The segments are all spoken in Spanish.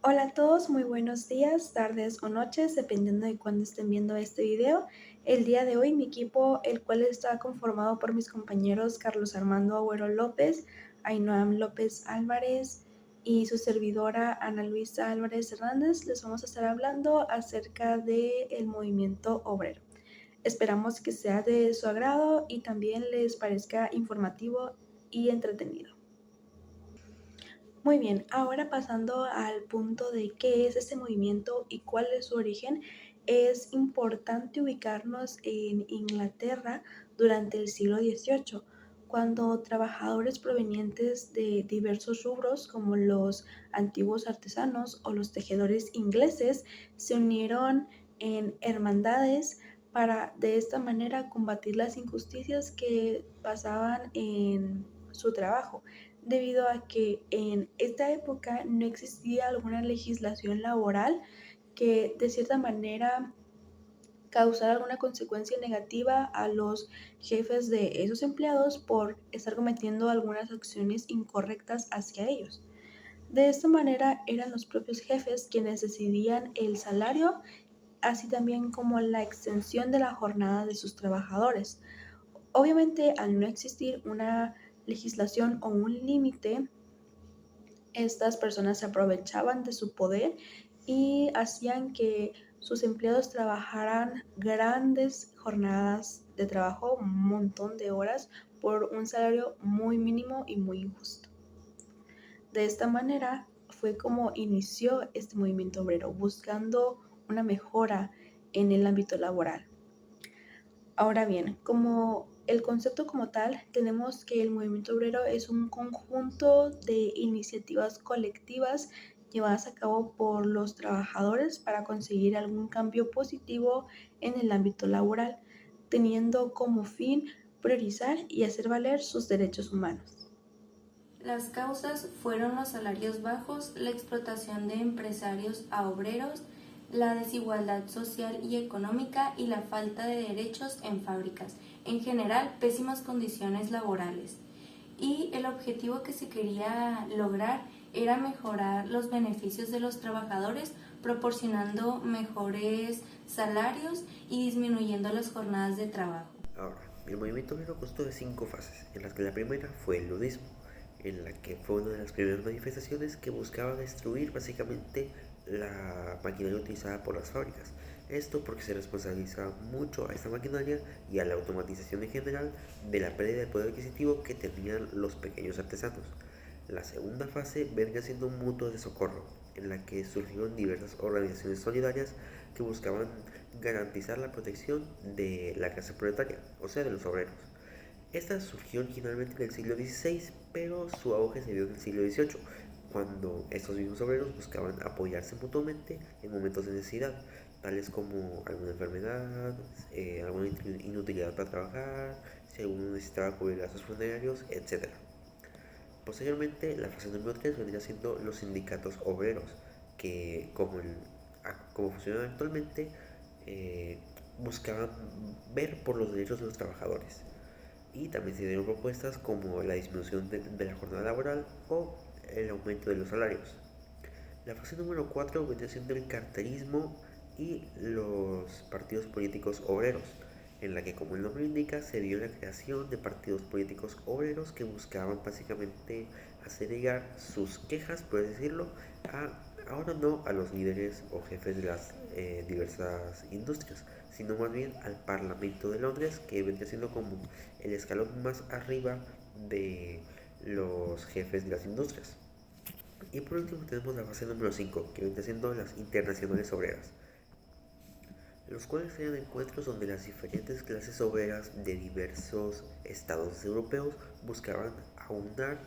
Hola a todos, muy buenos días, tardes o noches, dependiendo de cuándo estén viendo este video. El día de hoy mi equipo, el cual está conformado por mis compañeros Carlos Armando Agüero López, Ainoam López Álvarez y su servidora Ana Luisa Álvarez Hernández, les vamos a estar hablando acerca del movimiento obrero. Esperamos que sea de su agrado y también les parezca informativo y entretenido. Muy bien, ahora pasando al punto de qué es este movimiento y cuál es su origen, es importante ubicarnos en Inglaterra durante el siglo XVIII, cuando trabajadores provenientes de diversos rubros como los antiguos artesanos o los tejedores ingleses se unieron en hermandades para de esta manera combatir las injusticias que pasaban en su trabajo, debido a que en esta época no existía alguna legislación laboral que de cierta manera causara alguna consecuencia negativa a los jefes de esos empleados por estar cometiendo algunas acciones incorrectas hacia ellos. De esta manera eran los propios jefes quienes decidían el salario, así también como la extensión de la jornada de sus trabajadores. Obviamente, al no existir una legislación o un límite, estas personas se aprovechaban de su poder y hacían que sus empleados trabajaran grandes jornadas de trabajo, un montón de horas, por un salario muy mínimo y muy injusto. De esta manera fue como inició este movimiento obrero, buscando una mejora en el ámbito laboral. Ahora bien, como el concepto como tal, tenemos que el movimiento obrero es un conjunto de iniciativas colectivas llevadas a cabo por los trabajadores para conseguir algún cambio positivo en el ámbito laboral, teniendo como fin priorizar y hacer valer sus derechos humanos. Las causas fueron los salarios bajos, la explotación de empresarios a obreros, la desigualdad social y económica y la falta de derechos en fábricas, en general pésimas condiciones laborales. Y el objetivo que se quería lograr era mejorar los beneficios de los trabajadores, proporcionando mejores salarios y disminuyendo las jornadas de trabajo. Ahora, el movimiento obrero constó de 5 fases, en las que la primera fue el ludismo, en la que fue una de las primeras manifestaciones que buscaba destruir básicamente la maquinaria utilizada por las fábricas. Esto porque se responsabiliza mucho a esta maquinaria y a la automatización en general de la pérdida de poder adquisitivo que tenían los pequeños artesanos. La segunda fase vendría siendo un mutuo de socorro, en la que surgieron diversas organizaciones solidarias que buscaban garantizar la protección de la clase proletaria, o sea, de los obreros. Esta surgió originalmente en el siglo XVI, pero su auge se dio en el siglo XVIII, cuando estos mismos obreros buscaban apoyarse mutuamente en momentos de necesidad, tales como alguna enfermedad, alguna inutilidad para trabajar, si alguno necesitaba cubrir gastos funerarios, etc. Posteriormente, la fase número 3 vendría siendo los sindicatos obreros, que como funcionan actualmente, eh, buscaban ver por los derechos de los trabajadores. Y también se dieron propuestas como la disminución de la jornada laboral o el aumento de los salarios. La fase número 4 vendría siendo el cartelismo y los partidos políticos obreros, en la que, como el nombre indica, se dio la creación de partidos políticos obreros que buscaban básicamente hacer llegar sus quejas, por así decirlo, ahora no a los líderes o jefes de las diversas industrias, sino más bien al Parlamento de Londres, que vendría siendo como el escalón más arriba de los jefes de las industrias. Y por último tenemos la fase número 5, que viene siendo las internacionales obreras, los cuales eran encuentros donde las diferentes clases obreras de diversos estados europeos buscaban aunar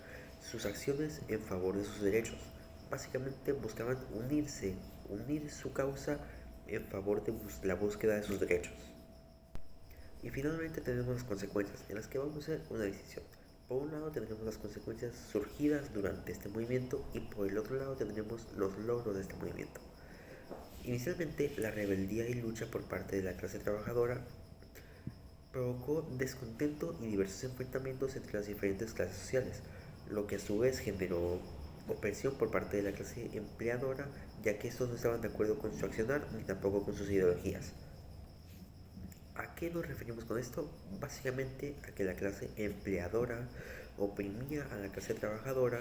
sus acciones en favor de sus derechos. Básicamente buscaban unir su causa en favor de la búsqueda de sus derechos. Y finalmente tenemos las consecuencias, en las que vamos a hacer una decisión. Por un lado tendremos las consecuencias surgidas durante este movimiento y por el otro lado tendremos los logros de este movimiento. Inicialmente, la rebeldía y lucha por parte de la clase trabajadora provocó descontento y diversos enfrentamientos entre las diferentes clases sociales, lo que a su vez generó opresión por parte de la clase empleadora, ya que estos no estaban de acuerdo con su accionar ni tampoco con sus ideologías. ¿A qué nos referimos con esto? Básicamente a que la clase empleadora oprimía a la clase trabajadora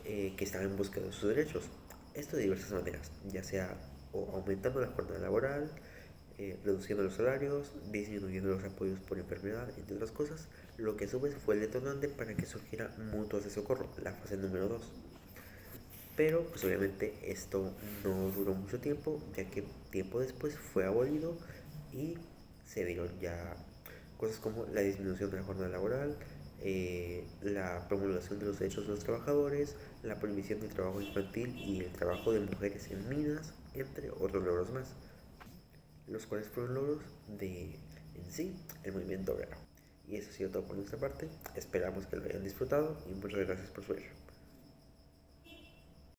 que estaba en busca de sus derechos. Esto de diversas maneras, ya sea o aumentando la jornada laboral, reduciendo los salarios, disminuyendo los apoyos por enfermedad, entre otras cosas, lo que a su vez fue el detonante para que surgiera mutuas de socorro, la fase número 2. Pero pues obviamente esto no duró mucho tiempo, ya que tiempo después fue abolido y se dieron ya cosas como la disminución de la jornada laboral, la promulgación de los derechos de los trabajadores, la prohibición del trabajo infantil y el trabajo de mujeres en minas, entre otros logros más, los cuales fueron logros de, en sí, el movimiento obrero. Y eso ha sido todo por nuestra parte, esperamos que lo hayan disfrutado y muchas gracias por su ver.